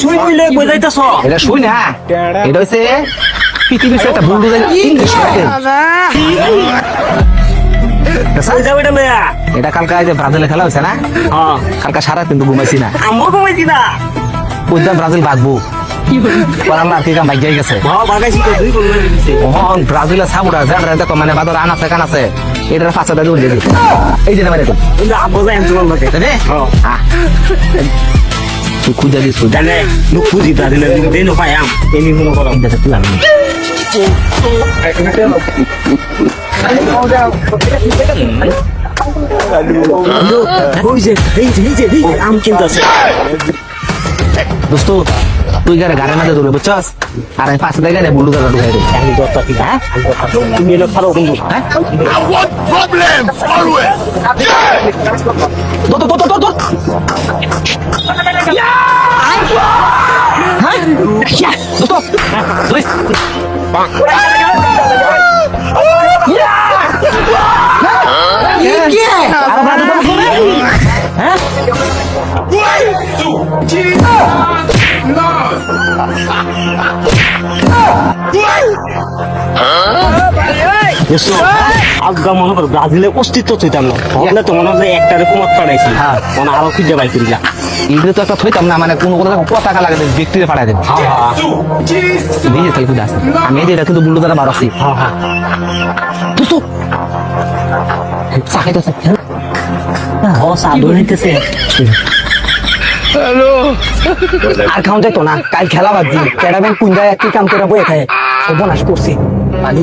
শুই বইলে কই যাইতাছ? এটা শুই না, এটা হচ্ছে পৃথিবীর একটা বুলডোজার ইংলিশ কই যাবে এটা মেয়া? এটা কালকে যে ব্রাজিলে খেলা হয়েছে না, হ্যাঁ কালকে সারা কিন্তু ঘুমাইছি না, আমও কমাইছি না। বুঝলাম ব্রাজিল বাগবো আল্লাহ ঠিক ভাই যাই গেছে। ভাও বাগাইছি তো 2 গোল মেরে দিছে। ব্রাজিলের সাবুরা জানরা দেখো মানে বাদর আন আছে কান আছে, এটার ফাঁসাটা উঠে দিই এই যে মানে কিন্তু আব্বু যাই আমি তোমার লাগে। হ্যাঁ তুই খুঁজে দিস জানে লুক ফুজি ব্রাজিলে দেন পাই আম এনি মনে করো। দেখে তুই আমি এই যে আম কিনতাছে। দোস্ত তুই গাড়ি মাঝে ধরে বুঝছস, আর আমি পাশে দেখে বুলডোজার ঢুকাই দিই। আমি দরটা কি হ্যাঁ তুমি এলো খারাপ বন্ধু হ্যাঁ আজ্ঞা মনে করো ব্রাজিলের অস্তিত্ব চইতাম না ভাবলে তো মনে হয় একটা রকমাত পাঠাইছি হ্যাঁ। মানে আরো খুঁজে বাই করিলা। এইগুলো তো একটা থইতাম না, মানে কোনো কোনো পতাকা লাগে ব্যক্তিরে পাঠাই দেবে দিয়ে তাই খুঁজে আমি এটা কিন্তু বুলডোজার মারছি। দোস্ত চাকাইতেছে আর খাওয়া যাইতো না, কাল খেলা বাদ দিই ক্যারাবেন কোন জায়গায় কি কাম করে বয়ে খায় সর্বনাশ করছি পানি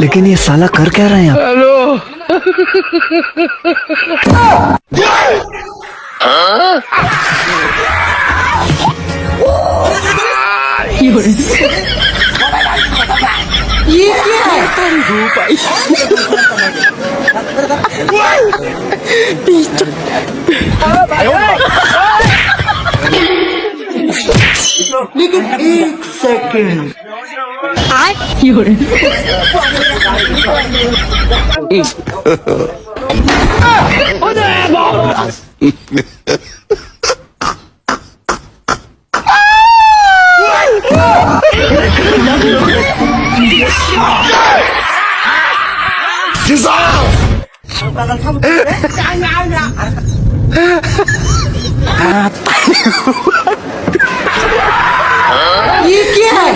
लेकिन ये साला कर क्या रहे हैं ये क्या है? लेकिन एक सेकंड ये क्या है?